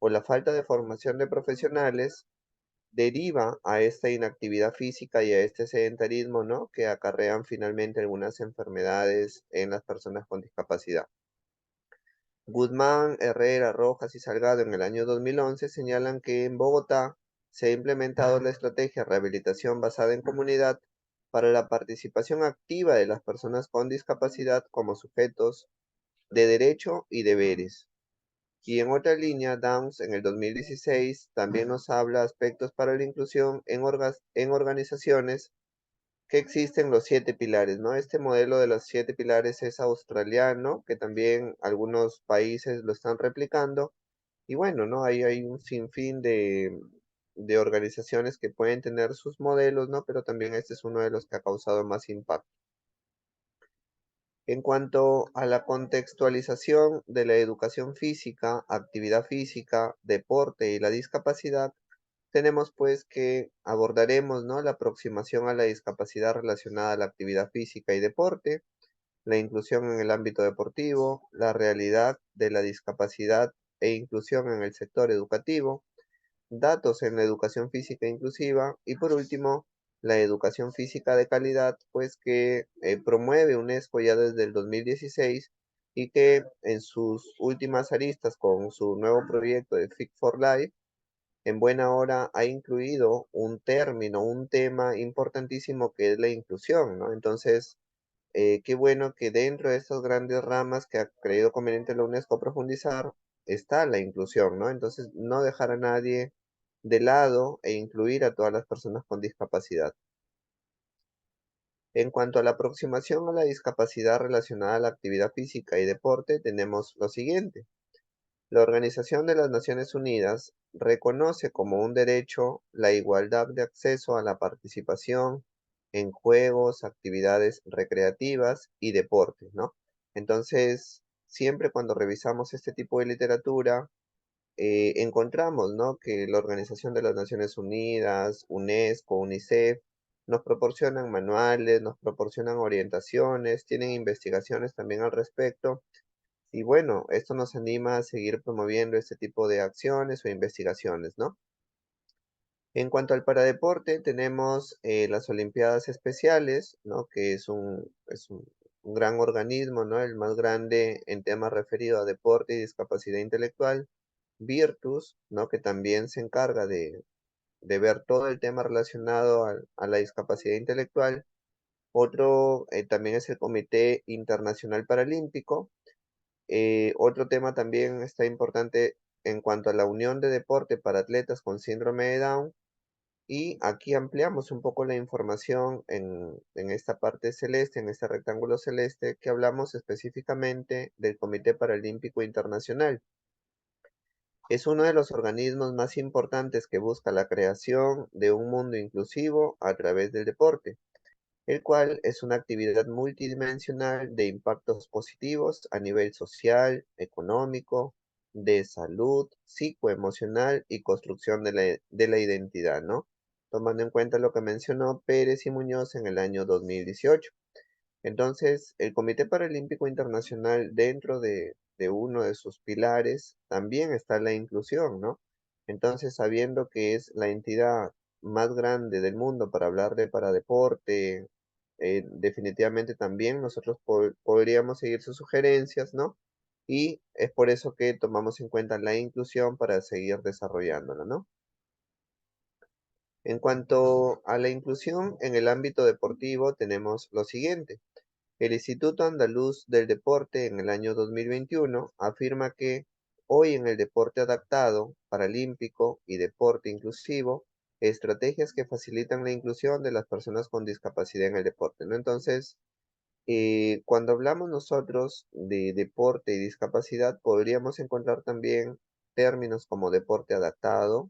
o la falta de formación de profesionales deriva a esta inactividad física y a este sedentarismo, ¿no? Que acarrean finalmente algunas enfermedades en las personas con discapacidad. Guzmán, Herrera, Rojas y Salgado en el año 2011 señalan que en Bogotá se ha implementado la estrategia Rehabilitación basada en comunidad para la participación activa de las personas con discapacidad como sujetos de derecho y deberes. Y en otra línea, Downs en el 2016 también nos habla aspectos para la inclusión en organizaciones que existen los 7 pilares, ¿no? Este modelo de los 7 pilares es australiano, que también algunos países lo están replicando. Y bueno, ¿no? Ahí hay un sinfín de organizaciones que pueden tener sus modelos, ¿no? Pero también este es uno de los que ha causado más impacto. En cuanto a la contextualización de la educación física, actividad física, deporte y la discapacidad, tenemos pues que abordaremos, ¿no? La aproximación a la discapacidad relacionada a la actividad física y deporte, la inclusión en el ámbito deportivo, la realidad de la discapacidad e inclusión en el sector educativo, datos en la educación física inclusiva y por último, la educación física de calidad, pues que promueve UNESCO ya desde el 2016 y que en sus últimas aristas con su nuevo proyecto de Fit for Life, en buena hora ha incluido un término, un tema importantísimo que es la inclusión, ¿no? Entonces, qué bueno que dentro de estas grandes ramas que ha creído conveniente la UNESCO profundizar, está la inclusión, ¿no? Entonces, no dejar a nadie de lado e incluir a todas las personas con discapacidad. En cuanto a la aproximación a la discapacidad relacionada a la actividad física y deporte, tenemos lo siguiente. La Organización de las Naciones Unidas reconoce como un derecho la igualdad de acceso a la participación en juegos, actividades recreativas y deportes, ¿no? Entonces, siempre cuando revisamos este tipo de literatura, encontramos, ¿no? Que la Organización de las Naciones Unidas, UNESCO, UNICEF, nos proporcionan manuales, nos proporcionan orientaciones, tienen investigaciones también al respecto y bueno, esto nos anima a seguir promoviendo este tipo de acciones o investigaciones, ¿no? En cuanto al paradeporte, tenemos las Olimpiadas Especiales, ¿no? Que es un gran organismo, ¿no? El más grande en temas referidos a deporte y discapacidad intelectual. Virtus, ¿no? Que también se encarga de ver todo el tema relacionado a la discapacidad intelectual. Otro también es el Comité Internacional Paralímpico. Otro tema también está importante en cuanto a la unión de deporte para atletas con síndrome de Down. Y aquí ampliamos un poco la información en esta parte celeste, en este rectángulo celeste, que hablamos específicamente del Comité Paralímpico Internacional. Es uno de los organismos más importantes que busca la creación de un mundo inclusivo a través del deporte, el cual es una actividad multidimensional de impactos positivos a nivel social, económico, de salud, psicoemocional y construcción de la identidad, ¿no? Tomando en cuenta lo que mencionó Pérez y Muñoz en el año 2018. Entonces, el Comité Paralímpico Internacional, dentro de uno de sus pilares, también está la inclusión, ¿no? Entonces, sabiendo que es la entidad más grande del mundo para hablar de paradeporte, definitivamente también nosotros podríamos seguir sus sugerencias, ¿no? Y es por eso que tomamos en cuenta la inclusión para seguir desarrollándola, ¿no? En cuanto a la inclusión en el ámbito deportivo, tenemos lo siguiente. El Instituto Andaluz del Deporte en el año 2021 afirma que hoy en el deporte adaptado, paralímpico y deporte inclusivo, estrategias que facilitan la inclusión de las personas con discapacidad en el deporte, ¿no? Entonces, cuando hablamos nosotros de deporte y discapacidad, podríamos encontrar también términos como deporte adaptado,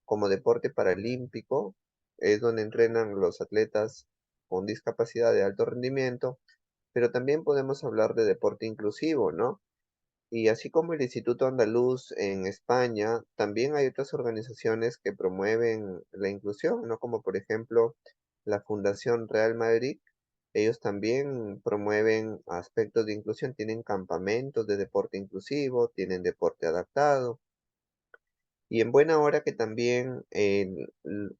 como deporte paralímpico, es donde entrenan los atletas con discapacidad de alto rendimiento, pero también podemos hablar de deporte inclusivo, ¿no? Y así como el Instituto Andaluz en España, también hay otras organizaciones que promueven la inclusión, ¿no? Como por ejemplo la Fundación Real Madrid. Ellos también promueven aspectos de inclusión, tienen campamentos de deporte inclusivo, tienen deporte adaptado. Y en buena hora que también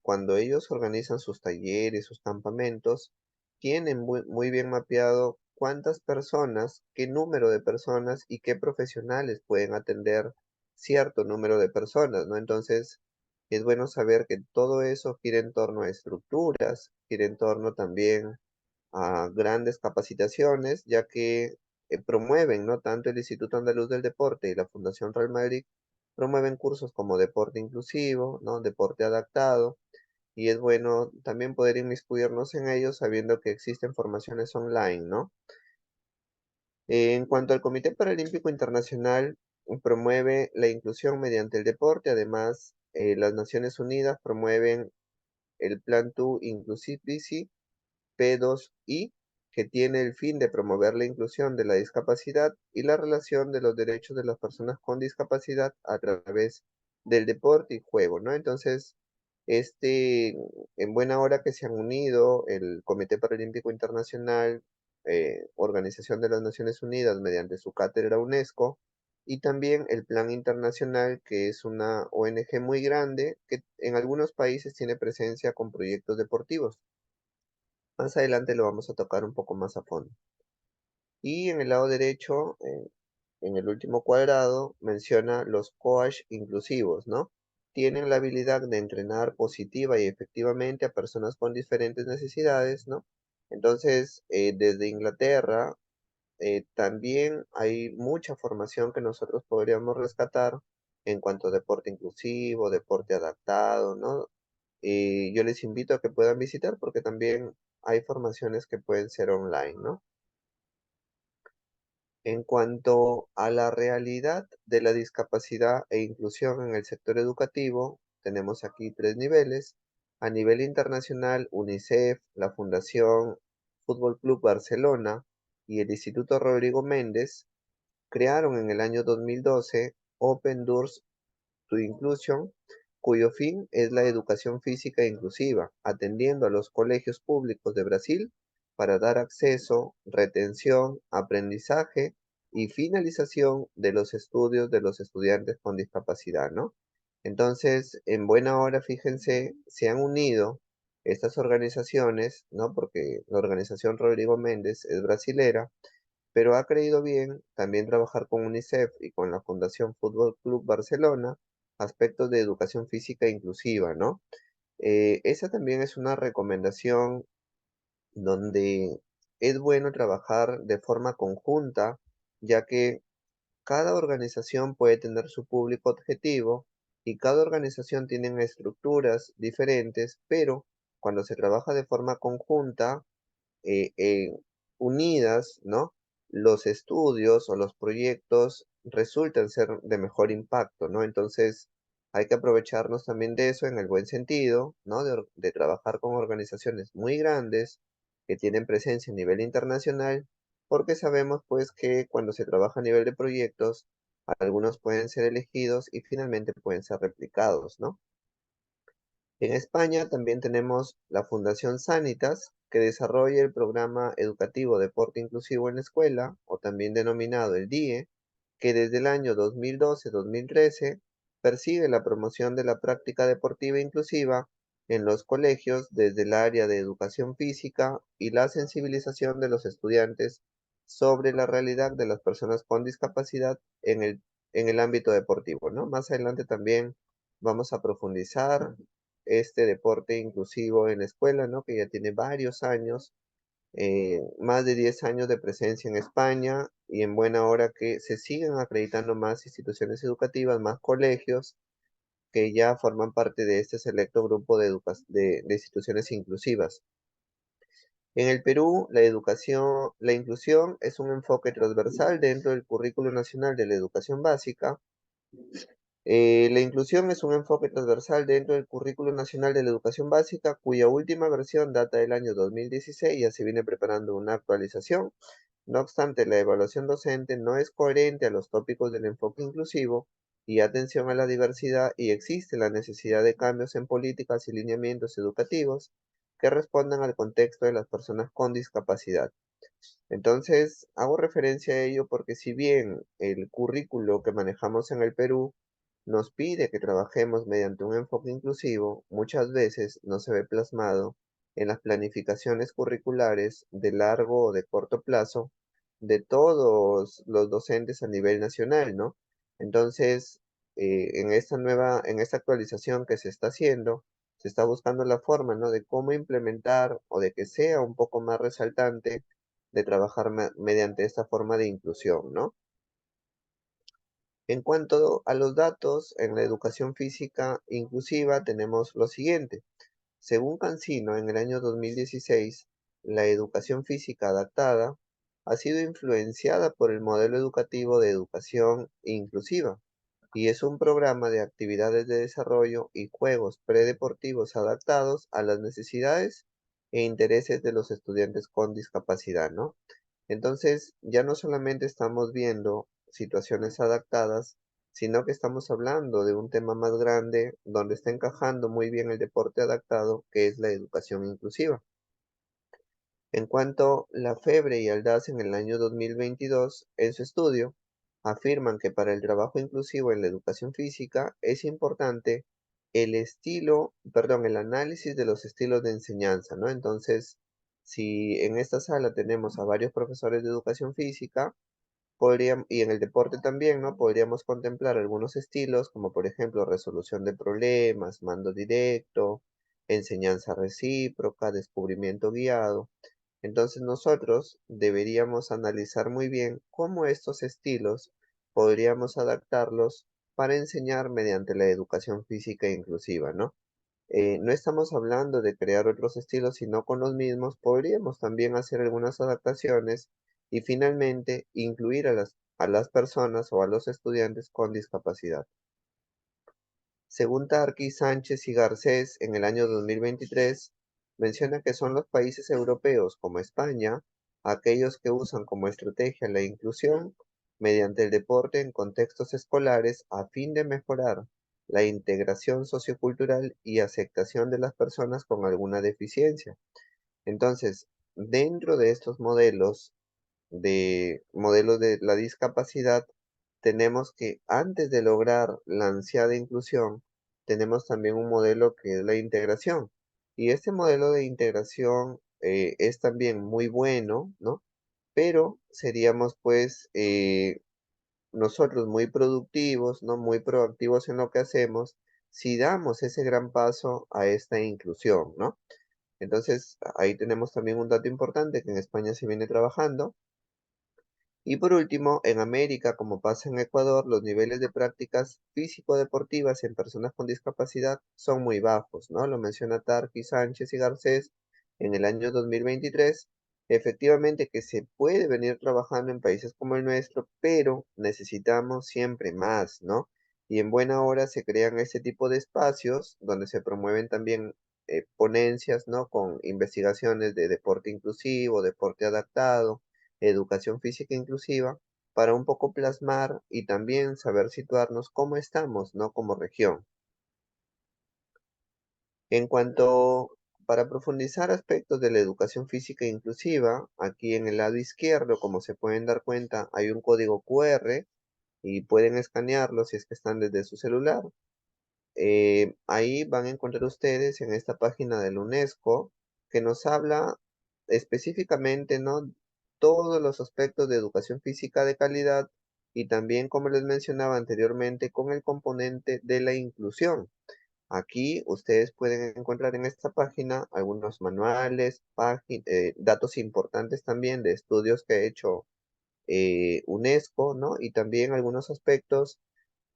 cuando ellos organizan sus talleres, sus campamentos, tienen muy bien mapeado cuántas personas, qué número de personas y qué profesionales pueden atender cierto número de personas, ¿no? Entonces, es bueno saber que todo eso gira en torno a estructuras, gira en torno también a grandes capacitaciones, ya que promueven, ¿no? Tanto el Instituto Andaluz del Deporte y la Fundación Real Madrid promueven cursos como deporte inclusivo, ¿no? Deporte adaptado, y es bueno también poder inmiscuirnos en ellos sabiendo que existen formaciones online, ¿no? En cuanto al Comité Paralímpico Internacional, promueve la inclusión mediante el deporte. Además, las Naciones Unidas promueven el Plan to Inclusivity P2I, que tiene el fin de promover la inclusión de la discapacidad y la relación de los derechos de las personas con discapacidad a través del deporte y juego, ¿no? Entonces, en buena hora que se han unido el Comité Paralímpico Internacional, Organización de las Naciones Unidas mediante su cátedra UNESCO, y también el Plan Internacional, que es una ONG muy grande que en algunos países tiene presencia con proyectos deportivos. Más adelante lo vamos a tocar un poco más a fondo. Y en el lado derecho, en el último cuadrado, menciona los coach inclusivos, ¿no? Tienen la habilidad de entrenar positiva y efectivamente a personas con diferentes necesidades, ¿no? Entonces, desde Inglaterra, también hay mucha formación que nosotros podríamos rescatar en cuanto a deporte inclusivo, deporte adaptado, ¿no? Y yo les invito a que puedan visitar porque también hay formaciones que pueden ser online, ¿no? En cuanto a la realidad de la discapacidad e inclusión en el sector educativo, tenemos aquí tres niveles. A nivel internacional, UNICEF, la Fundación Fútbol Club Barcelona y el Instituto Rodrigo Méndez crearon en el año 2012 Open Doors to Inclusion, cuyo fin es la educación física inclusiva, atendiendo a los colegios públicos de Brasil para dar acceso, retención, aprendizaje y finalización de los estudios de los estudiantes con discapacidad, ¿no? Entonces, en buena hora, fíjense, se han unido estas organizaciones, ¿no? Porque la organización Rodrigo Méndez es brasilera, pero ha creído bien también trabajar con UNICEF y con la Fundación Fútbol Club Barcelona aspectos de educación física inclusiva, ¿no? Esa también es una recomendación donde es bueno trabajar de forma conjunta, ya que cada organización puede tener su público objetivo y cada organización tiene estructuras diferentes, pero cuando se trabaja de forma conjunta, eh, eh, unidas, ¿no? Los estudios o los proyectos resultan ser de mejor impacto, ¿no? Entonces, hay que aprovecharnos también de eso en el buen sentido, ¿no? De trabajar con organizaciones muy grandes que tienen presencia a nivel internacional, porque sabemos pues que cuando se trabaja a nivel de proyectos, algunos pueden ser elegidos y finalmente pueden ser replicados, ¿no? En España también tenemos la Fundación Sanitas, que desarrolla el programa educativo Deporte Inclusivo en la Escuela, o también denominado el DIE, que desde el año 2012-2013 persigue la promoción de la práctica deportiva inclusiva en los colegios desde el área de educación física y la sensibilización de los estudiantes sobre la realidad de las personas con discapacidad en el ámbito deportivo, ¿no? Más adelante también vamos a profundizar este deporte inclusivo en la escuela, ¿no? Que ya tiene varios años, más de 10 años de presencia en España y en buena hora que se sigan acreditando más instituciones educativas, más colegios que ya forman parte de este selecto grupo de instituciones inclusivas. En el Perú, la inclusión es un enfoque transversal dentro del Currículo Nacional de la Educación Básica. La inclusión es un enfoque transversal dentro del Currículo Nacional de la Educación Básica, cuya última versión data del año 2016 y ya se viene preparando una actualización. No obstante, la evaluación docente no es coherente a los tópicos del enfoque inclusivo y atención a la diversidad y existe la necesidad de cambios en políticas y lineamientos educativos que respondan al contexto de las personas con discapacidad. Entonces, hago referencia a ello porque si bien el currículo que manejamos en el Perú nos pide que trabajemos mediante un enfoque inclusivo, muchas veces no se ve plasmado en las planificaciones curriculares de largo o de corto plazo de todos los docentes a nivel nacional, ¿no? Entonces, en esta actualización que se está haciendo, se está buscando la forma, ¿no? De cómo implementar o de que sea un poco más resaltante de trabajar mediante esta forma de inclusión, ¿no? En cuanto a los datos, en la educación física inclusiva tenemos lo siguiente. Según Cancino, en el año 2016, la educación física adaptada ha sido influenciada por el modelo educativo de educación inclusiva y es un programa de actividades de desarrollo y juegos predeportivos adaptados a las necesidades e intereses de los estudiantes con discapacidad, ¿no? Entonces, ya no solamente estamos viendo situaciones adaptadas, sino que estamos hablando de un tema más grande donde está encajando muy bien el deporte adaptado, que es la educación inclusiva. En cuanto la Febre y Aldaz en el año 2022, en su estudio, afirman que para el trabajo inclusivo en la educación física es importante el análisis de los estilos de enseñanza, ¿no? Entonces, si en esta sala tenemos a varios profesores de educación física, y en el deporte también, ¿no? Podríamos contemplar algunos estilos, como por ejemplo resolución de problemas, mando directo, enseñanza recíproca, descubrimiento guiado. Entonces nosotros deberíamos analizar muy bien cómo estos estilos podríamos adaptarlos para enseñar mediante la educación física inclusiva, ¿no? No estamos hablando de crear otros estilos, sino con los mismos podríamos también hacer algunas adaptaciones y finalmente incluir a las personas o a los estudiantes con discapacidad. Según Tarqui, Sánchez y Garcés, en el año 2023, menciona que son los países europeos como España aquellos que usan como estrategia la inclusión mediante el deporte en contextos escolares a fin de mejorar la integración sociocultural y aceptación de las personas con alguna deficiencia. Entonces, dentro de estos modelos de la discapacidad, tenemos que antes de lograr la ansiada inclusión, tenemos también un modelo que es la integración. Y este modelo de integración es también muy bueno, ¿no? Pero seríamos pues nosotros muy productivos, ¿no? Muy proactivos en lo que hacemos si damos ese gran paso a esta inclusión, ¿no? Entonces, ahí tenemos también un dato importante que en España se viene trabajando. Y por último, en América, como pasa en Ecuador, los niveles de prácticas físico-deportivas en personas con discapacidad son muy bajos, ¿no? Lo menciona Tarqui, Sánchez y Garcés en el año 2023. Efectivamente que se puede venir trabajando en países como el nuestro, pero necesitamos siempre más, ¿no? Y en buena hora se crean este tipo de espacios donde se promueven también ponencias, ¿no? Con investigaciones de deporte inclusivo, deporte adaptado, educación física inclusiva, para un poco plasmar y también saber situarnos cómo estamos, ¿no? Como región. En cuanto, para profundizar aspectos de la educación física inclusiva, aquí en el lado izquierdo, como se pueden dar cuenta, hay un código QR y pueden escanearlo si es que están desde su celular. Ahí van a encontrar ustedes en esta página de la UNESCO que nos habla específicamente, ¿no? Todos los aspectos de educación física de calidad y también, como les mencionaba anteriormente, con el componente de la inclusión. Aquí ustedes pueden encontrar en esta página algunos manuales, datos importantes también de estudios que ha hecho UNESCO, ¿no? Y también algunos aspectos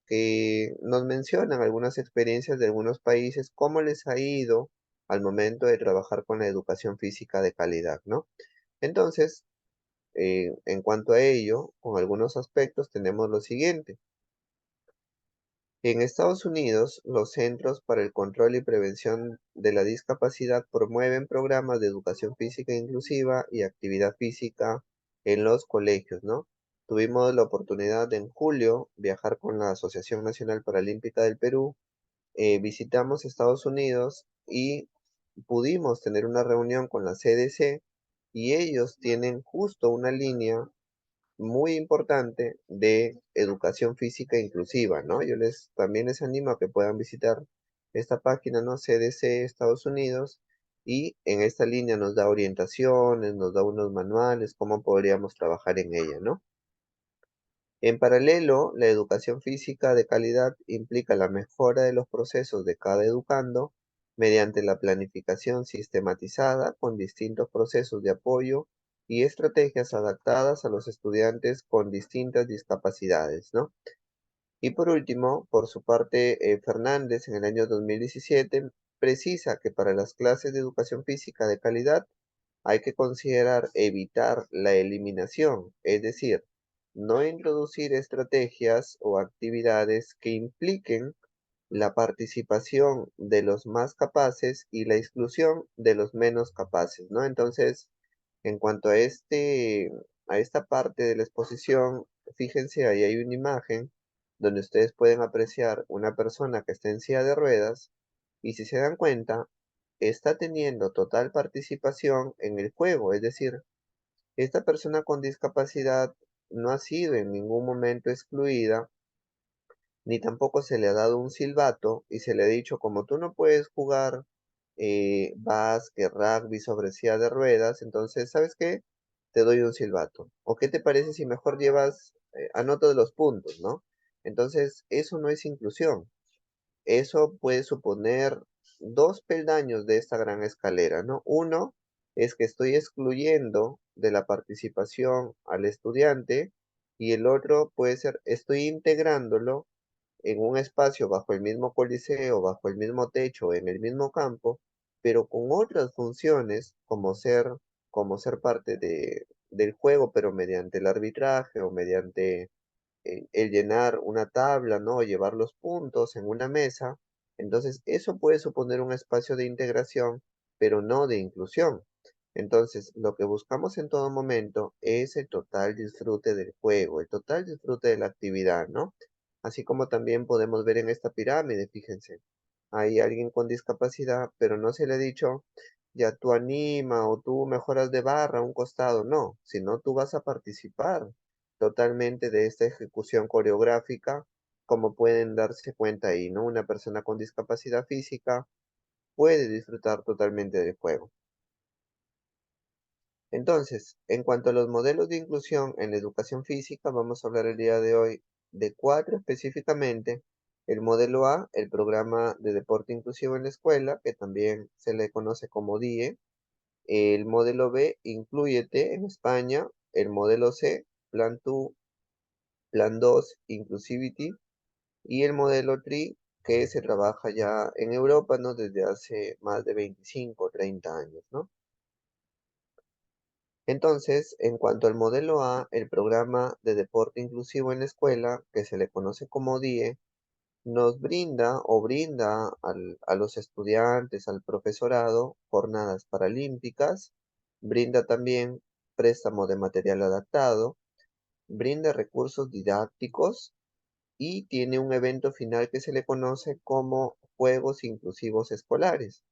que nos mencionan algunas experiencias de algunos países, cómo les ha ido al momento de trabajar con la educación física de calidad, ¿no? Entonces, en cuanto a ello, con algunos aspectos tenemos lo siguiente. En Estados Unidos, los Centros para el Control y Prevención de la Discapacidad promueven programas de educación física inclusiva y actividad física en los colegios, ¿no? Tuvimos la oportunidad de, en julio, viajar con la Asociación Nacional Paralímpica del Perú, visitamos Estados Unidos y pudimos tener una reunión con la CDC y ellos tienen justo una línea muy importante de educación física inclusiva, ¿no? También les animo a que puedan visitar esta página, ¿no? CDC Estados Unidos, y en esta línea nos da orientaciones, nos da unos manuales, cómo podríamos trabajar en ella, ¿no? En paralelo, la educación física de calidad implica la mejora de los procesos de cada educando mediante la planificación sistematizada con distintos procesos de apoyo y estrategias adaptadas a los estudiantes con distintas discapacidades, ¿no? Y por último, por su parte, Fernández en el año 2017 precisa que para las clases de educación física de calidad hay que considerar evitar la eliminación, es decir, no introducir estrategias o actividades que impliquen la participación de los más capaces y la exclusión de los menos capaces, ¿no? Entonces, en cuanto a esta parte de la exposición, fíjense, ahí hay una imagen donde ustedes pueden apreciar una persona que está en silla de ruedas y si se dan cuenta, está teniendo total participación en el juego, es decir, esta persona con discapacidad no ha sido en ningún momento excluida, ni tampoco se le ha dado un silbato y se le ha dicho, como tú no puedes jugar básquet, rugby sobre silla de ruedas, entonces, ¿sabes qué? Te doy un silbato. ¿O qué te parece si mejor llevas, anota de los puntos, ¿no? Entonces, eso no es inclusión. Eso puede suponer dos peldaños de esta gran escalera, ¿no? Uno es que estoy excluyendo de la participación al estudiante y el otro puede ser, estoy integrándolo en un espacio bajo el mismo coliseo, bajo el mismo techo, en el mismo campo, pero con otras funciones como ser parte del juego, pero mediante el arbitraje o mediante el llenar una tabla, ¿no? O llevar los puntos en una mesa. Entonces, eso puede suponer un espacio de integración, pero no de inclusión. Entonces, lo que buscamos en todo momento es el total disfrute del juego, el total disfrute de la actividad, ¿no? Así como también podemos ver en esta pirámide, fíjense, hay alguien con discapacidad, pero no se le ha dicho, ya tú anima o tú mejoras de barra a un costado, no, sino tú vas a participar totalmente de esta ejecución coreográfica, como pueden darse cuenta ahí, ¿no? Una persona con discapacidad física puede disfrutar totalmente del juego. Entonces, en cuanto a los modelos de inclusión en la educación física, vamos a hablar el día de hoy de cuatro específicamente. El modelo A, el programa de deporte inclusivo en la escuela, que también se le conoce como DIE. El modelo B, Inclúyete en España. El modelo C, Plan 2, Plan 2, Inclusivity. Y el modelo TRI, que se trabaja ya en Europa, ¿no? Desde hace más de 25 o 30 años, ¿no? Entonces, en cuanto al modelo A, el programa de deporte inclusivo en la escuela, que se le conoce como DIE, nos brinda o brinda a los estudiantes, al profesorado, jornadas paralímpicas, brinda también préstamo de material adaptado, brinda recursos didácticos y tiene un evento final que se le conoce como Juegos Inclusivos Escolares.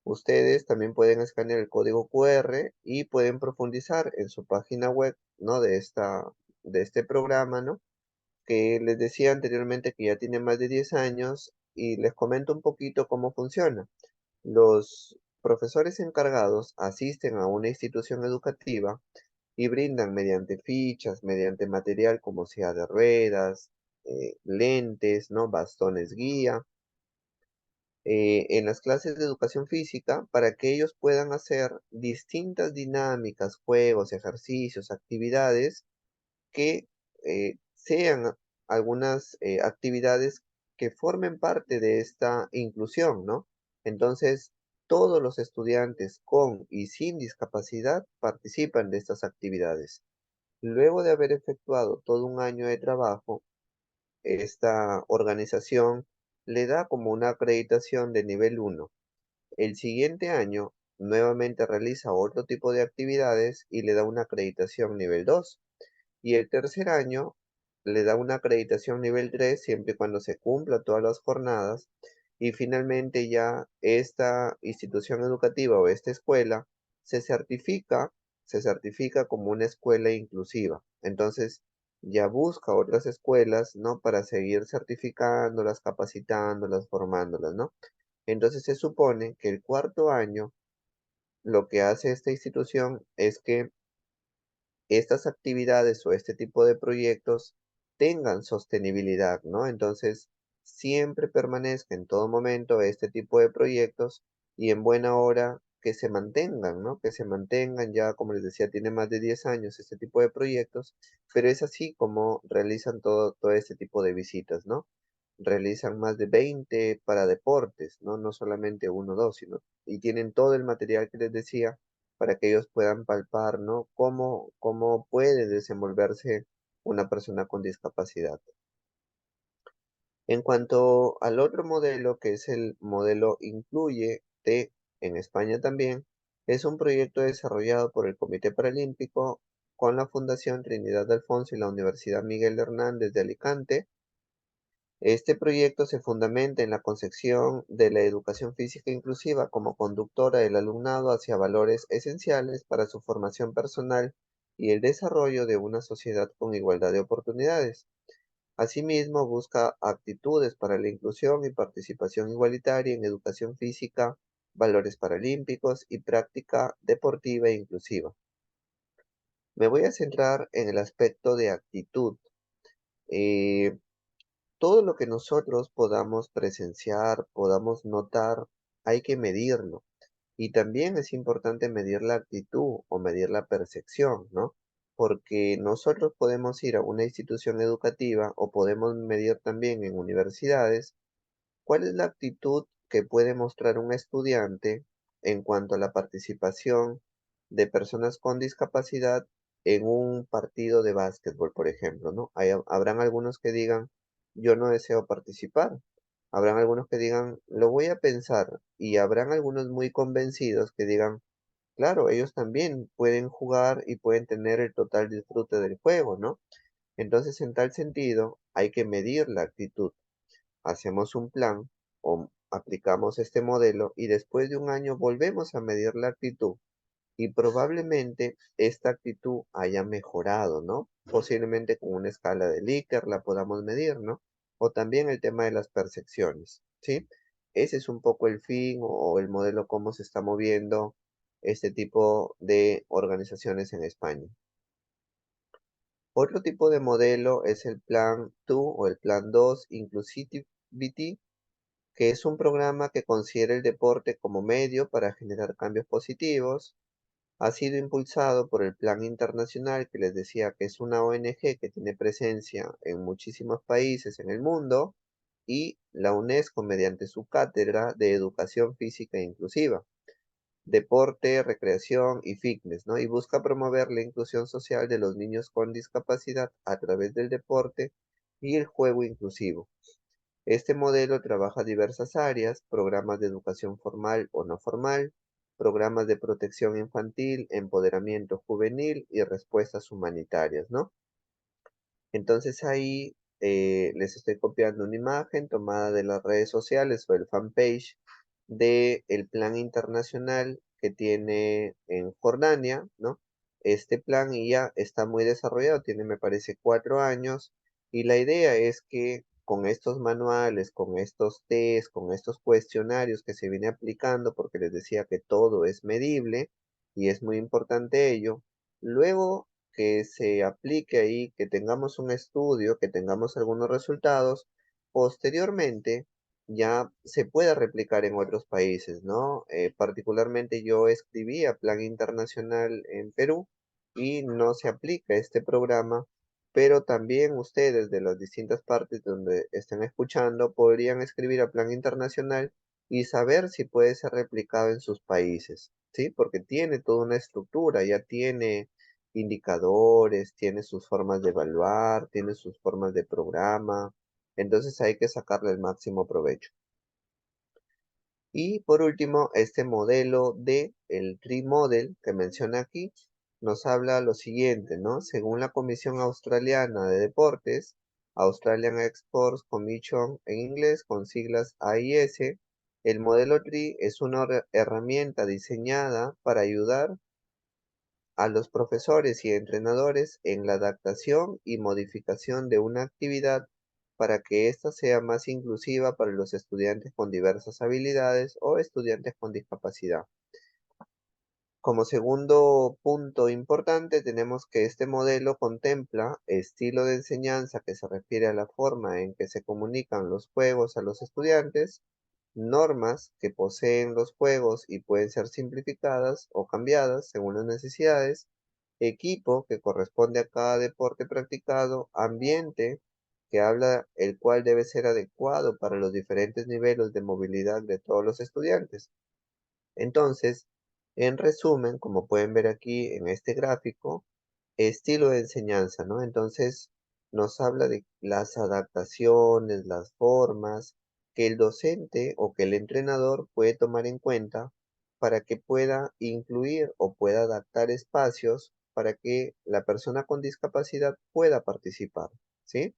Ustedes también pueden escanear el código QR y pueden profundizar en su página web, ¿no? De este programa, ¿no? Que les decía anteriormente que ya tiene más de 10 años y les comento un poquito cómo funciona. Los profesores encargados asisten a una institución educativa y brindan mediante fichas, mediante material como sea de ruedas, lentes, ¿no? Bastones guía, en las clases de educación física para que ellos puedan hacer distintas dinámicas, juegos, ejercicios, actividades que sean algunas actividades que formen parte de esta inclusión, ¿no? Entonces, todos los estudiantes con y sin discapacidad participan de estas actividades. Luego de haber efectuado todo un año de trabajo, esta organización le da como una acreditación de nivel 1. El siguiente año nuevamente realiza otro tipo de actividades y le da una acreditación nivel 2. Y el tercer año le da una acreditación nivel 3 siempre y cuando se cumpla todas las jornadas. Y finalmente ya esta institución educativa o esta escuela se certifica se certifica como una escuela inclusiva. Entonces, ya busca otras escuelas, ¿no? Para seguir certificándolas, capacitándolas, formándolas, ¿no? Entonces se supone que el cuarto año lo que hace esta institución es que estas actividades o este tipo de proyectos tengan sostenibilidad, ¿no? Entonces, siempre permanezca en todo momento este tipo de proyectos y en buena hora que se mantengan, ¿no? Que se mantengan ya, como les decía, tiene más de 10 años este tipo de proyectos, pero es así como realizan todo este tipo de visitas, ¿no? Realizan más de 20 para deportes, ¿no? No solamente uno o dos, sino, y tienen todo el material que les decía para que ellos puedan palpar, ¿no? Cómo puede desenvolverse una persona con discapacidad. En cuanto al otro modelo, que es el modelo Incluye T en España también, es un proyecto desarrollado por el Comité Paralímpico con la Fundación Trinidad Alfonso y la Universidad Miguel Hernández de Alicante. Este proyecto se fundamenta en la concepción de la educación física inclusiva como conductora del alumnado hacia valores esenciales para su formación personal y el desarrollo de una sociedad con igualdad de oportunidades. Asimismo, busca actitudes para la inclusión y participación igualitaria en educación física, valores paralímpicos y práctica deportiva e inclusiva. Me voy a centrar en el aspecto de actitud. Eh, Todo lo que nosotros podamos presenciar, podamos notar, hay que medirlo. Y también es importante medir la actitud o medir la percepción, ¿no? Porque nosotros podemos ir a una institución educativa o podemos medir también en universidades cuál es la actitud que puede mostrar un estudiante en cuanto a la participación de personas con discapacidad en un partido de básquetbol, por ejemplo, ¿no? Habrán algunos que digan, yo no deseo participar. Habrán algunos que digan, lo voy a pensar. Y habrán algunos muy convencidos que digan, claro, ellos también pueden jugar y pueden tener el total disfrute del juego, ¿no? Entonces, en tal sentido, hay que medir la actitud. Hacemos un plan o aplicamos este modelo y después de un año volvemos a medir la actitud y probablemente esta actitud haya mejorado, ¿no? Posiblemente con una escala de Likert la podamos medir, ¿no? O también el tema de las percepciones, ¿sí? Ese es un poco el fin o el modelo cómo se está moviendo este tipo de organizaciones en España. Otro tipo de modelo es el plan 2 o el plan 2 Inclusivity, que es un programa que considera el deporte como medio para generar cambios positivos. Ha sido impulsado por el Plan Internacional, que les decía que es una ONG que tiene presencia en muchísimos países en el mundo, y la UNESCO mediante su cátedra de Educación Física e Inclusiva, Deporte, Recreación y Fitness, ¿no? Y busca promover la inclusión social de los niños con discapacidad a través del deporte y el juego inclusivo. Este modelo trabaja diversas áreas, programas de educación formal o no formal, programas de protección infantil, empoderamiento juvenil y respuestas humanitarias, ¿no? Entonces ahí les estoy copiando una imagen tomada de las redes sociales o el fanpage del plan internacional que tiene en Jordania, ¿no? Este plan ya está muy desarrollado, tiene me parece 4 años y la idea es que con estos manuales, con estos test, con estos cuestionarios que se viene aplicando, porque les decía que todo es medible y es muy importante ello, luego que se aplique ahí, que tengamos un estudio, que tengamos algunos resultados, posteriormente ya se pueda replicar en otros países, ¿no? Particularmente yo escribí a Plan Internacional en Perú y no se aplica este programa, pero también ustedes de las distintas partes donde estén escuchando podrían escribir a Plan Internacional y saber si puede ser replicado en sus países, ¿sí? Porque tiene toda una estructura, ya tiene indicadores, tiene sus formas de evaluar, tiene sus formas de programa, entonces hay que sacarle el máximo provecho. Y por último, este modelo de el Tree Model que menciona aquí, nos habla lo siguiente, ¿no? Según la Comisión Australiana de Deportes, Australian Sports Commission en inglés, con siglas AIS, el modelo Tree es una herramienta diseñada para ayudar a los profesores y entrenadores en la adaptación y modificación de una actividad para que ésta sea más inclusiva para los estudiantes con diversas habilidades o estudiantes con discapacidad. Como segundo punto importante, tenemos que este modelo contempla estilo de enseñanza que se refiere a la forma en que se comunican los juegos a los estudiantes, normas que poseen los juegos y pueden ser simplificadas o cambiadas según las necesidades, equipo que corresponde a cada deporte practicado, ambiente que habla el cual debe ser adecuado para los diferentes niveles de movilidad de todos los estudiantes. Entonces, en resumen, como pueden ver aquí en este gráfico, estilo de enseñanza, ¿no? Entonces, nos habla de las adaptaciones, las formas que el docente o que el entrenador puede tomar en cuenta para que pueda incluir o pueda adaptar espacios para que la persona con discapacidad pueda participar, ¿sí?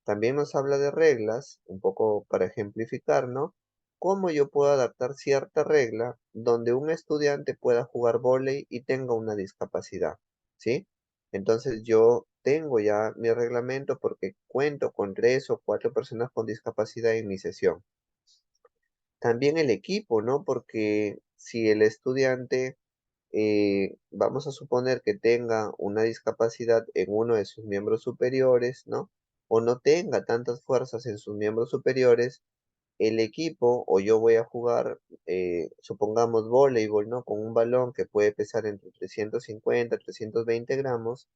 También nos habla de reglas, un poco para ejemplificar, ¿no? Cómo yo puedo adaptar cierta regla donde un estudiante pueda jugar vóley y tenga una discapacidad, ¿sí? Entonces yo tengo ya mi reglamento porque cuento con 3 o 4 personas con discapacidad en mi sesión. También el equipo, ¿no? Porque si el estudiante, vamos a suponer que tenga una discapacidad en uno de sus miembros superiores, ¿no? O no tenga tantas fuerzas en sus miembros superiores, el equipo o yo voy a jugar, supongamos voleibol, ¿no? Con un balón que puede pesar entre 350 320 gramos,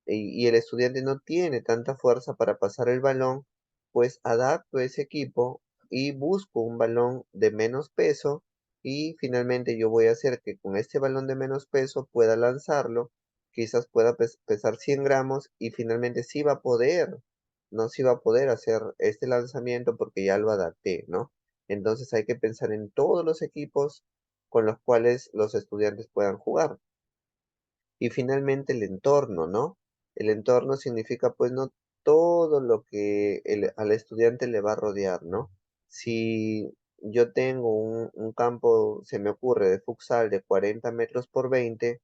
y el estudiante no tiene tanta fuerza para pasar el balón, pues adapto ese equipo y busco un balón de menos peso y finalmente yo voy a hacer que con este balón de menos peso pueda lanzarlo, quizás pueda pesar 100 gramos y finalmente sí va a poder, no sí va a poder hacer este lanzamiento porque ya lo adapté, ¿no? Entonces hay que pensar en todos los equipos con los cuales los estudiantes puedan jugar. Y finalmente el entorno, ¿no? El entorno significa pues no todo lo que al estudiante le va a rodear, ¿no? Si yo tengo un campo, se me ocurre, de futsal de 40 metros por 20,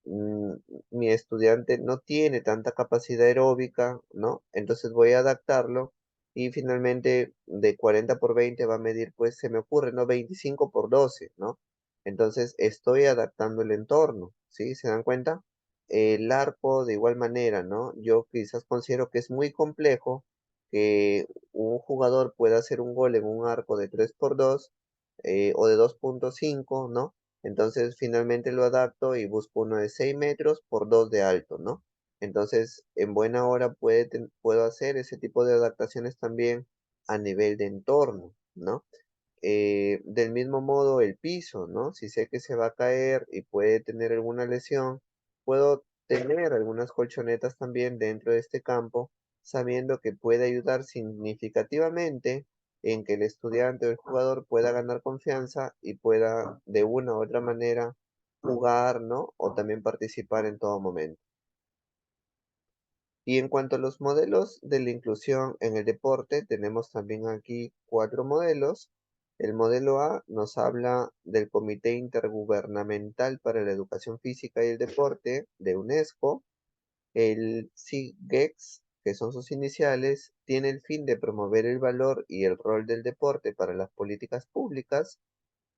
mm, mi estudiante no tiene tanta capacidad aeróbica, ¿no? Entonces voy a adaptarlo y finalmente de 40 por 20 va a medir, pues se me ocurre, ¿no? 25 por 12, ¿no? Entonces estoy adaptando el entorno, ¿sí? ¿Se dan cuenta? El arco de igual manera, ¿no? Yo quizás considero que es muy complejo que un jugador pueda hacer un gol en un arco de 3 por 2 o de 2,5, ¿no? Entonces finalmente lo adapto y busco uno de 6 metros por 2 de alto, ¿no? Entonces en buena hora puedo hacer ese tipo de adaptaciones también a nivel de entorno, ¿no? Del mismo modo el piso, ¿no? Si sé que se va a caer y puede tener alguna lesión, puedo tener algunas colchonetas también dentro de este campo, sabiendo que puede ayudar significativamente en que el estudiante o el jugador pueda ganar confianza y pueda de una u otra manera jugar, ¿no? O también participar en todo momento. Y en cuanto a los modelos de la inclusión en el deporte, tenemos también aquí 4 modelos. El modelo A nos habla del Comité Intergubernamental para la Educación Física y el Deporte de UNESCO. El CIGEX, que son sus iniciales, tiene el fin de promover el valor y el rol del deporte para las políticas públicas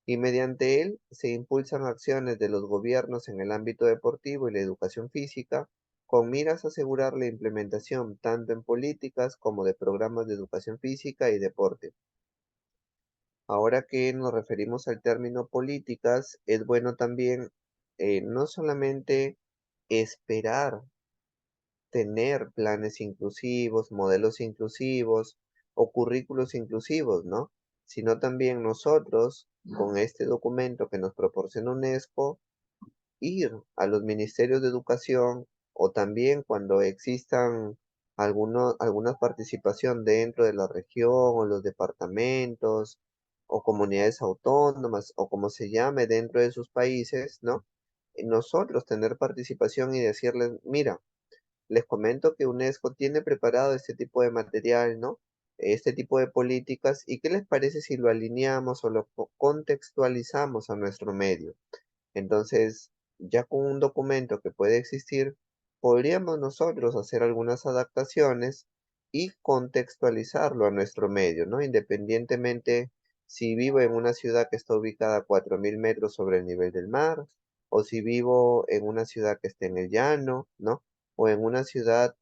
y mediante él se impulsan acciones de los gobiernos en el ámbito deportivo y la educación física, con miras a asegurar la implementación tanto en políticas como de programas de educación física y deporte. Ahora que nos referimos al término políticas, es bueno también no solamente esperar tener planes inclusivos, modelos inclusivos o currículos inclusivos, ¿no? Sino también nosotros, con este documento que nos proporciona UNESCO, ir a los ministerios de educación o también cuando existan alguna participación dentro de la región o los departamentos o comunidades autónomas o como se llame dentro de sus países, ¿no? Nosotros tener participación y decirles, mira, les comento que UNESCO tiene preparado este tipo de material, ¿no? Este tipo de políticas, ¿y qué les parece si lo alineamos o lo contextualizamos a nuestro medio? Entonces, ya con un documento que puede existir, podríamos nosotros hacer algunas adaptaciones y contextualizarlo a nuestro medio, ¿no? Independientemente si vivo en una ciudad que está ubicada a 4.000 metros sobre el nivel del mar, o si vivo en una ciudad que esté en el llano, ¿no? O en una ciudad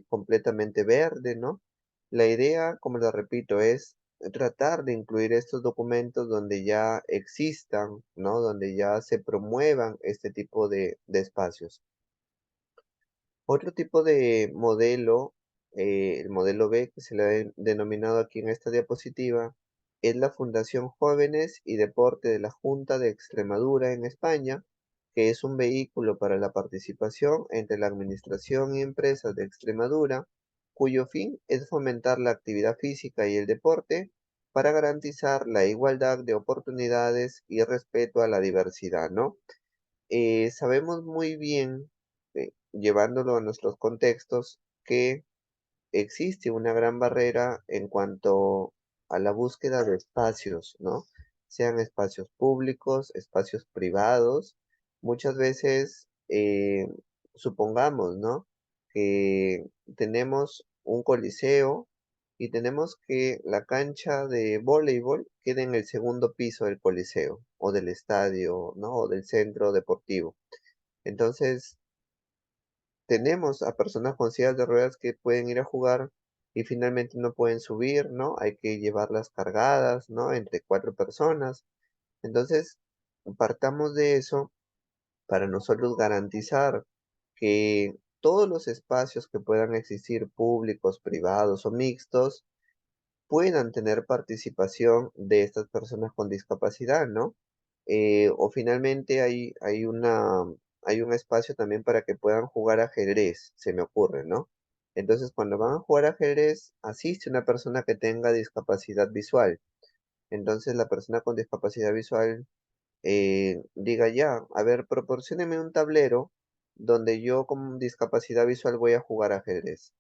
completamente verde, ¿no? La idea, como lo repito, es tratar de incluir estos documentos donde ya existan, ¿no? Donde ya se promuevan este tipo de espacios. Otro tipo de modelo, el modelo B, que se le ha denominado aquí en esta diapositiva, es la Fundación Jóvenes y Deporte de la Junta de Extremadura en España, que es un vehículo para la participación entre la administración y empresas de Extremadura, cuyo fin es fomentar la actividad física y el deporte para garantizar la igualdad de oportunidades y respeto a la diversidad, ¿no? Sabemos muy bien, llevándolo a nuestros contextos, que existe una gran barrera en cuanto a la búsqueda de espacios, ¿no? Sean espacios públicos, espacios privados. Muchas veces, supongamos, ¿no? Que tenemos un coliseo y tenemos que la cancha de voleibol quede en el segundo piso del coliseo o del estadio, ¿no? O del centro deportivo. Entonces, tenemos a personas con sillas de ruedas que pueden ir a jugar y finalmente no pueden subir, ¿no? Hay que llevarlas cargadas, ¿no? Entre cuatro personas. Entonces, partamos de eso para nosotros garantizar que todos los espacios que puedan existir, públicos, privados o mixtos, puedan tener participación de estas personas con discapacidad, ¿no? O finalmente hay un espacio también para que puedan jugar ajedrez, se me ocurre, ¿no? Entonces, cuando van a jugar ajedrez, asiste una persona que tenga discapacidad visual. Entonces, la persona con discapacidad visual diga ya, a ver, proporcióneme un tablero donde yo con discapacidad visual voy a jugar ajedrez.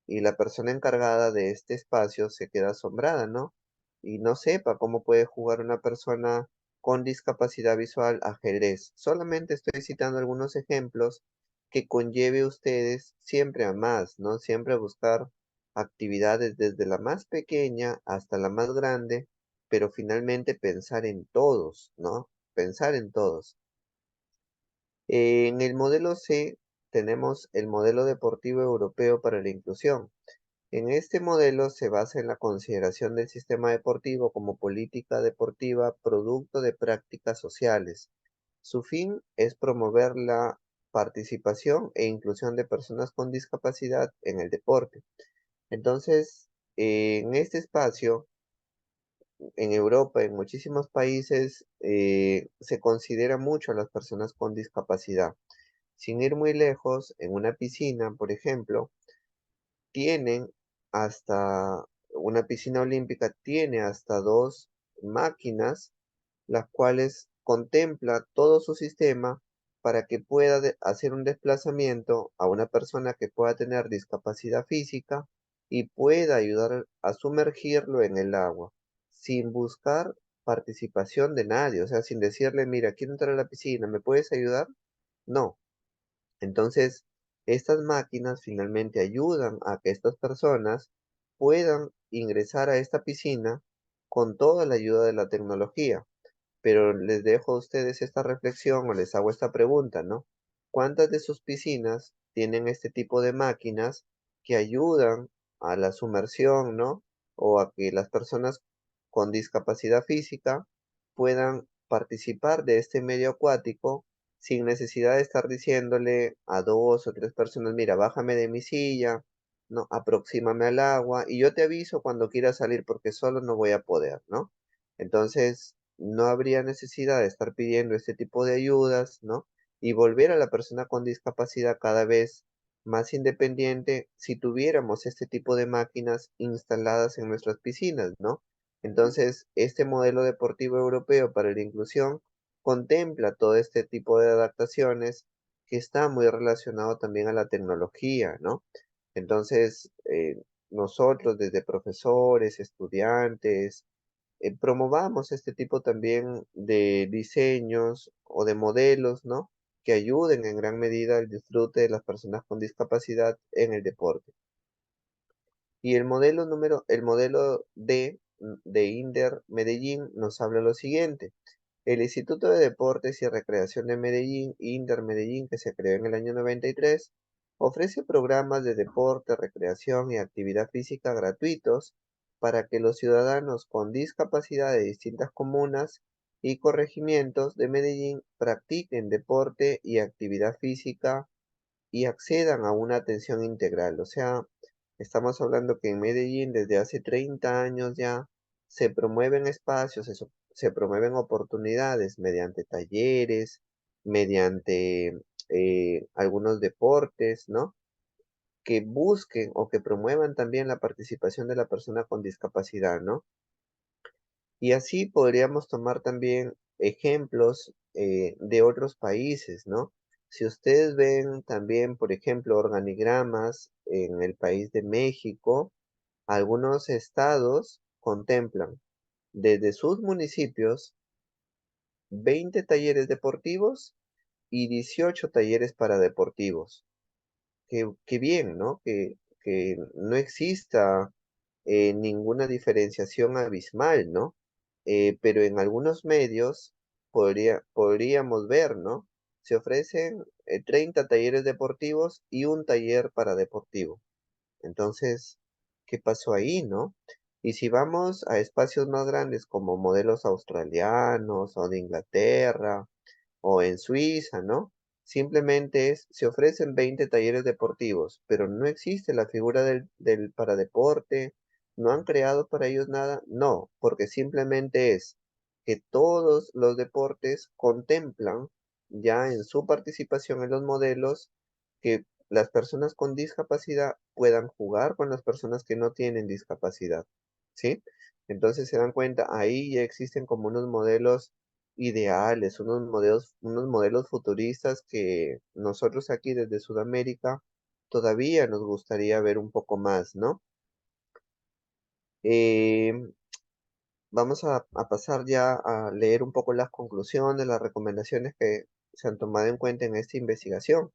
Y la persona encargada de este espacio se queda asombrada, ¿no? Y no sepa cómo puede jugar una persona con discapacidad visual ajedrez. Solamente estoy citando algunos ejemplos que conlleve a ustedes siempre a más, ¿no? Siempre a buscar actividades desde la más pequeña hasta la más grande, pero finalmente pensar en todos, ¿no? Pensar en todos. En el modelo C tenemos el modelo deportivo europeo para la inclusión. En este modelo se basa en la consideración del sistema deportivo como política deportiva producto de prácticas sociales. Su fin es promover la participación e inclusión de personas con discapacidad en el deporte. Entonces, en este espacio, en Europa, en muchísimos países, se considera mucho a las personas con discapacidad. Sin ir muy lejos, en una piscina, por ejemplo, tienen hasta una piscina olímpica tiene hasta dos máquinas, las cuales contempla todo su sistema para que pueda hacer un desplazamiento a una persona que pueda tener discapacidad física y pueda ayudar a sumergirlo en el agua, sin buscar participación de nadie, o sea, sin decirle, mira, quiero entrar a la piscina, ¿me puedes ayudar? No, entonces, estas máquinas finalmente ayudan a que estas personas puedan ingresar a esta piscina con toda la ayuda de la tecnología. Pero les dejo a ustedes esta reflexión o les hago esta pregunta, ¿no? ¿Cuántas de sus piscinas tienen este tipo de máquinas que ayudan a la sumersión, ¿no? O a que las personas con discapacidad física puedan participar de este medio acuático sin necesidad de estar diciéndole a dos o tres personas, mira, bájame de mi silla, no, aproxímame al agua y yo te aviso cuando quieras salir porque solo no voy a poder, ¿no? Entonces, no habría necesidad de estar pidiendo este tipo de ayudas, ¿no? Y volver a la persona con discapacidad cada vez más independiente si tuviéramos este tipo de máquinas instaladas en nuestras piscinas, ¿no? Entonces, este modelo deportivo europeo para la inclusión contempla todo este tipo de adaptaciones que está muy relacionado también a la tecnología, ¿no? Entonces, nosotros desde profesores, estudiantes, promovamos este tipo también de diseños o de modelos, ¿no? que ayuden en gran medida al disfrute de las personas con discapacidad en el deporte. Y el modelo de Inder Medellín nos habla lo siguiente. El Instituto de Deportes y Recreación de Medellín, Inder Medellín, que se creó en el año 93, ofrece programas de deporte, recreación y actividad física gratuitos para que los ciudadanos con discapacidad de distintas comunas y corregimientos de Medellín practiquen deporte y actividad física y accedan a una atención integral. O sea, estamos hablando que en Medellín desde hace 30 años ya se promueven espacios, se promueven oportunidades mediante talleres, mediante algunos deportes, ¿no? Que busquen o que promuevan también la participación de la persona con discapacidad, ¿no? Y así podríamos tomar también ejemplos de otros países, ¿no? Si ustedes ven también, por ejemplo, organigramas en el país de México, algunos estados contemplan desde sus municipios 20 talleres deportivos y 18 talleres paradeportivos. Qué bien, ¿no? Que no exista ninguna diferenciación abismal, ¿no? Pero en algunos medios podríamos ver, ¿no? Se ofrecen 30 talleres deportivos y un taller paradeportivo. Entonces, ¿qué pasó ahí, no? Y si vamos a espacios más grandes como modelos australianos o de Inglaterra, o en Suiza, ¿no? Simplemente se ofrecen 20 talleres deportivos, pero no existe la figura del paradeporte, no han creado para ellos nada, no, porque simplemente es que todos los deportes contemplan ya en su participación en los modelos que las personas con discapacidad puedan jugar con las personas que no tienen discapacidad, ¿sí? Entonces se dan cuenta, ahí ya existen como unos modelos ideales, unos modelos futuristas que nosotros aquí desde Sudamérica todavía nos gustaría ver un poco más, ¿no? Eh, Vamos a pasar ya a leer un poco las conclusiones, las recomendaciones que se han tomado en cuenta en esta investigación.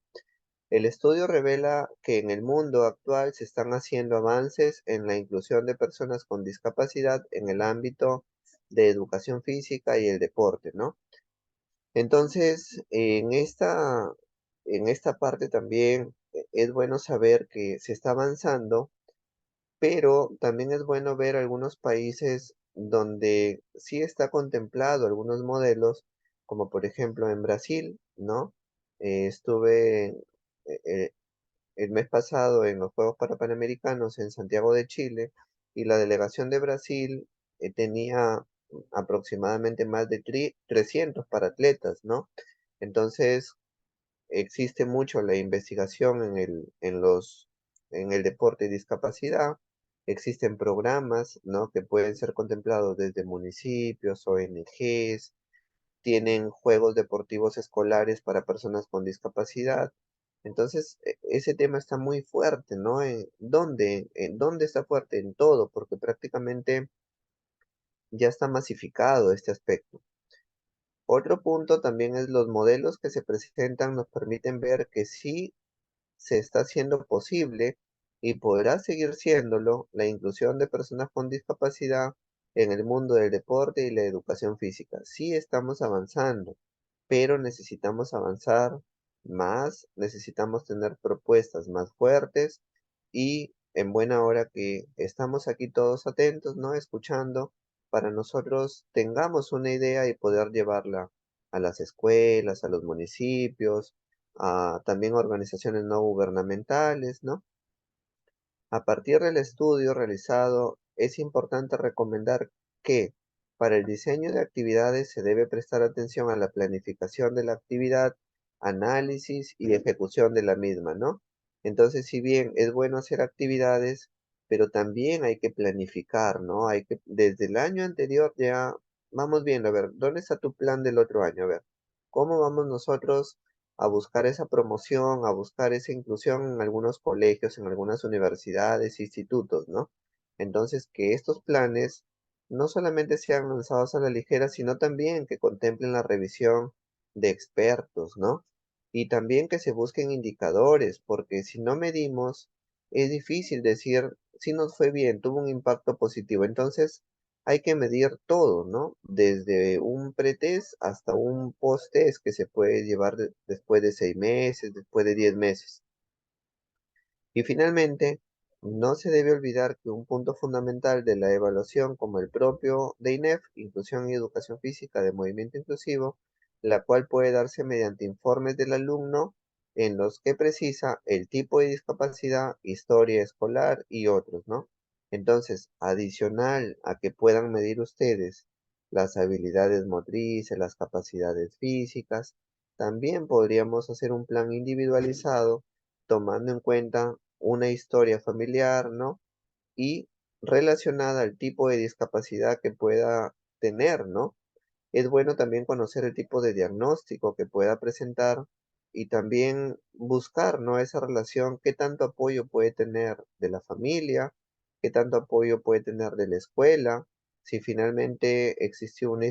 El estudio revela que en el mundo actual se están haciendo avances en la inclusión de personas con discapacidad en el ámbito de educación física y el deporte, ¿no? Entonces, en esta parte también es bueno saber que se está avanzando, pero también es bueno ver algunos países donde sí está contemplado algunos modelos, como por ejemplo en Brasil, ¿no? Estuve el mes pasado en los Juegos Panamericanos en Santiago de Chile y la delegación de Brasil tenía aproximadamente más de 300 paratletas, ¿no? Entonces, existe mucho la investigación en el deporte y discapacidad. Existen programas, ¿no? Que pueden ser contemplados desde municipios, ONGs, tienen juegos deportivos escolares para personas con discapacidad. Entonces, ese tema está muy fuerte, ¿no? ¿En dónde está fuerte? En todo, porque prácticamente ya está masificado este aspecto. Otro punto también es los modelos que se presentan nos permiten ver que sí se está haciendo posible y podrá seguir siéndolo la inclusión de personas con discapacidad en el mundo del deporte y la educación física. Sí estamos avanzando, pero necesitamos avanzar más, necesitamos tener propuestas más fuertes y en buena hora que estamos aquí todos atentos, ¿no? Escuchando, para nosotros tengamos una idea y poder llevarla a las escuelas, a los municipios, a también organizaciones no gubernamentales, ¿no? A partir del estudio realizado, es importante recomendar que para el diseño de actividades se debe prestar atención a la planificación de la actividad, análisis y ejecución de la misma, ¿no? Entonces, si bien es bueno hacer actividades, pero también hay que planificar, ¿no? Hay que, desde el año anterior ya vamos viendo, a ver, ¿dónde está tu plan del otro año? A ver, ¿cómo vamos nosotros a buscar esa promoción, a buscar esa inclusión en algunos colegios, en algunas universidades, institutos, ¿no? Entonces, que estos planes no solamente sean lanzados a la ligera, sino también que contemplen la revisión de expertos, ¿no? Y también que se busquen indicadores, porque si no medimos, es difícil decir si nos fue bien, tuvo un impacto positivo. Entonces, hay que medir todo, ¿no? Desde un pretest hasta un post-test que se puede llevar después de 6 meses, después de 10 meses. Y finalmente, no se debe olvidar que un punto fundamental de la evaluación, como el propio de INEF, Inclusión y Educación Física de Movimiento Inclusivo, la cual puede darse mediante informes del alumno en los que precisa el tipo de discapacidad, historia escolar y otros, ¿no? Entonces, adicional a que puedan medir ustedes las habilidades motrices, las capacidades físicas, también podríamos hacer un plan individualizado tomando en cuenta una historia familiar, ¿no? Y relacionada al tipo de discapacidad que pueda tener, ¿no? Es bueno también conocer el tipo de diagnóstico que pueda presentar y también buscar, ¿no? Esa relación, qué tanto apoyo puede tener de la familia, qué tanto apoyo puede tener de la escuela, si finalmente existió una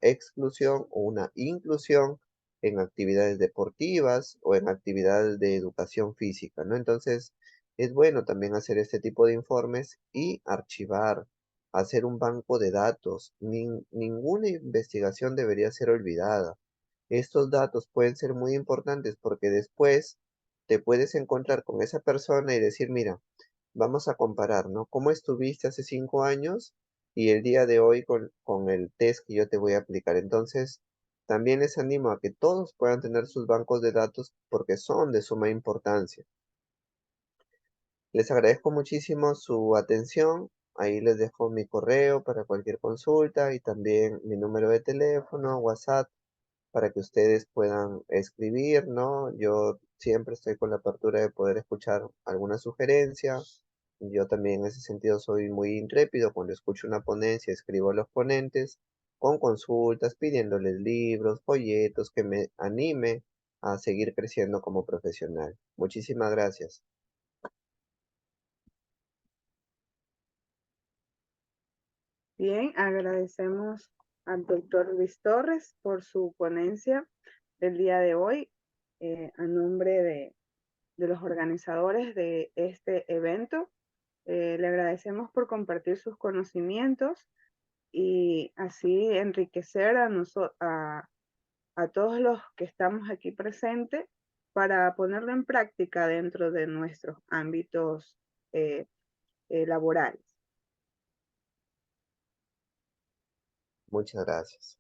exclusión o una inclusión en actividades deportivas o en actividades de educación física, ¿no? Entonces, es bueno también hacer este tipo de informes y archivar, hacer un banco de datos. Ninguna investigación debería ser olvidada. Estos datos pueden ser muy importantes porque después te puedes encontrar con esa persona y decir, mira, vamos a comparar, ¿no? ¿Cómo estuviste hace 5 años y el día de hoy con el test que yo te voy a aplicar? Entonces, también les animo a que todos puedan tener sus bancos de datos porque son de suma importancia. Les agradezco muchísimo su atención. Ahí les dejo mi correo para cualquier consulta y también mi número de teléfono, WhatsApp, para que ustedes puedan escribir, ¿no? Yo siempre estoy con la apertura de poder escuchar alguna sugerencia. Yo también en ese sentido soy muy intrépido. Cuando escucho una ponencia, escribo a los ponentes con consultas, pidiéndoles libros, folletos que me anime a seguir creciendo como profesional. Muchísimas gracias. Bien, agradecemos al doctor Luis Torres por su ponencia del día de hoy, a nombre de los organizadores de este evento. Le agradecemos por compartir sus conocimientos y así enriquecer a todos los que estamos aquí presentes para ponerlo en práctica dentro de nuestros ámbitos eh, laborales. Muchas gracias.